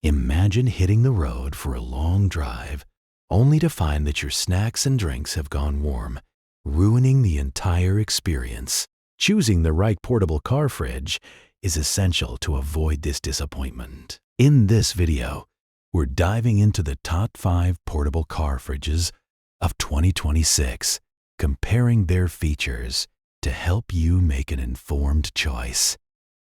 Imagine hitting the road for a long drive, only to find that your snacks and drinks have gone warm, ruining the entire experience. Choosing the right portable car fridge is essential to avoid this disappointment. In this video, we're diving into the top 5 portable car fridges of 2026, comparing their features to help you make an informed choice.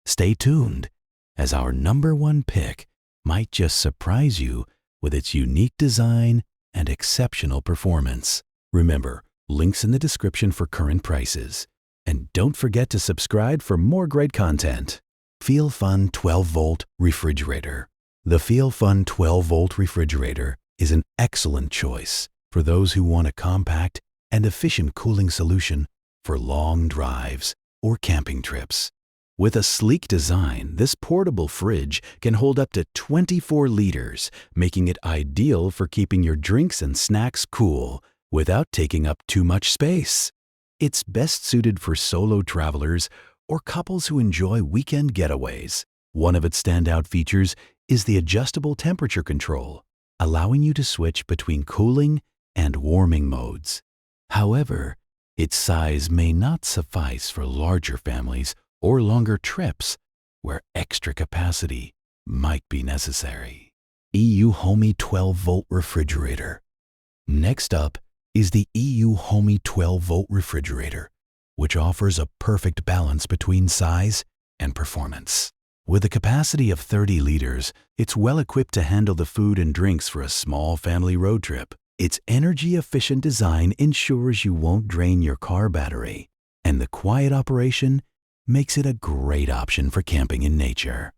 Stay tuned, as our #1 pick might just surprise you with its unique design and exceptional performance. Remember, links in the description for current prices. And don't forget to subscribe for more great content. Feelfunn 12-volt refrigerator. The Feelfunn 12-volt refrigerator is an excellent choice for those who want a compact and efficient cooling solution for long drives or camping trips. With a sleek design, this portable fridge can hold up to 24 liters, making it ideal for keeping your drinks and snacks cool without taking up too much space. It's best suited for solo travelers or couples who enjoy weekend getaways. One of its standout features is the adjustable temperature control, allowing you to switch between cooling and warming modes. However, its size may not suffice for larger families or longer trips where extra capacity might be necessary. EUHOMY 12-volt refrigerator. Next up is the EUHOMY 12-volt refrigerator, which offers a perfect balance between size and performance. With a capacity of 30 liters, it's well equipped to handle the food and drinks for a small family road trip. Its energy-efficient design ensures you won't drain your car battery, and the quiet operation makes it a great option for camping in nature.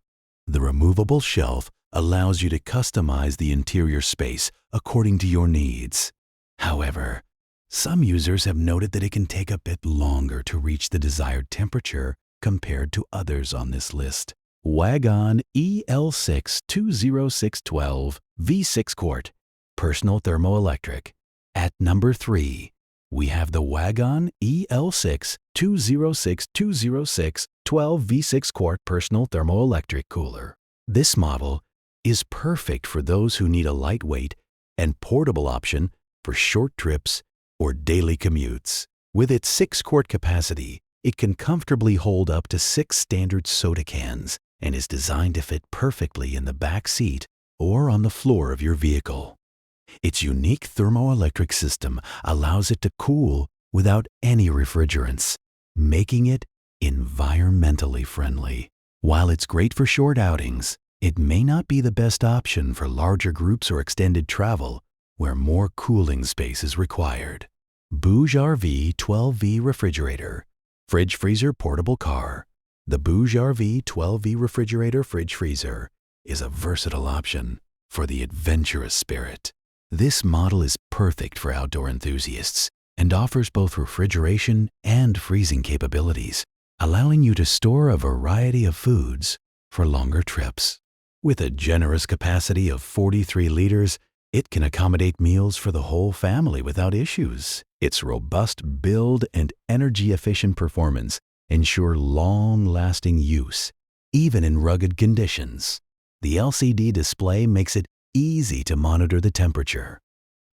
The removable shelf allows you to customize the interior space according to your needs. However, some users have noted that it can take a bit longer to reach the desired temperature compared to others on this list. Wagan EL6-20612 V6 Quart Personal Thermoelectric. At number 3, we have the Wagan EL6-206-206 12 V6 Quart Personal Thermoelectric Cooler. This model is perfect for those who need a lightweight and portable option for short trips or daily commutes. With its 6-quart capacity, it can comfortably hold up to 6 standard soda cans and is designed to fit perfectly in the back seat or on the floor of your vehicle. Its unique thermoelectric system allows it to cool without any refrigerants, making it environmentally friendly. While it's great for short outings, it may not be the best option for larger groups or extended travel where more cooling space is required. BougeRV 12V Refrigerator. Fridge Freezer Portable Car. The BougeRV 12V Refrigerator Fridge Freezer is a versatile option for the adventurous spirit. This model is perfect for outdoor enthusiasts and offers both refrigeration and freezing capabilities, allowing you to store a variety of foods for longer trips. With a generous capacity of 43 liters, it can accommodate meals for the whole family without issues. Its robust build and energy-efficient performance ensure long-lasting use, even in rugged conditions. The LCD display makes it easy to monitor the temperature.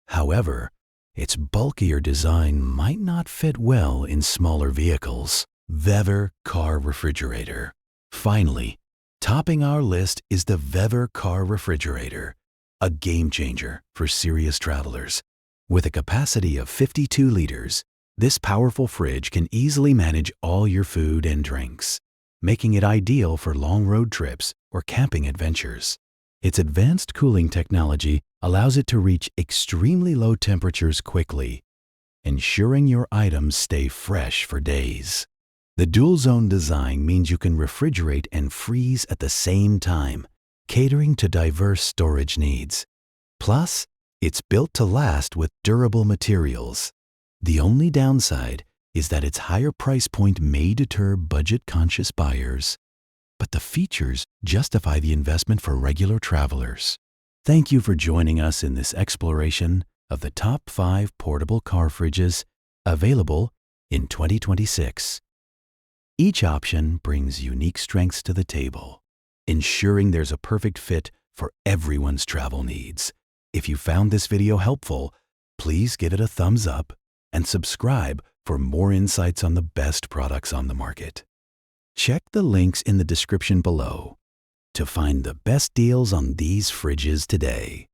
However, its bulkier design might not fit well in smaller vehicles. VEVOR Car Refrigerator. Finally, topping our list is the VEVOR Car Refrigerator, a game-changer for serious travelers. With a capacity of 52 liters, this powerful fridge can easily manage all your food and drinks, making it ideal for long road trips or camping adventures. Its advanced cooling technology allows it to reach extremely low temperatures quickly, ensuring your items stay fresh for days. The dual-zone design means you can refrigerate and freeze at the same time, catering to diverse storage needs. Plus, it's built to last with durable materials. The only downside is that its higher price point may deter budget-conscious buyers, but the features justify the investment for regular travelers. Thank you for joining us in this exploration of the top 5 portable car fridges available in 2026. Each option brings unique strengths to the table, ensuring there's a perfect fit for everyone's travel needs. If you found this video helpful, please give it a thumbs up and subscribe for more insights on the best products on the market. Check the links in the description below to find the best deals on these fridges today.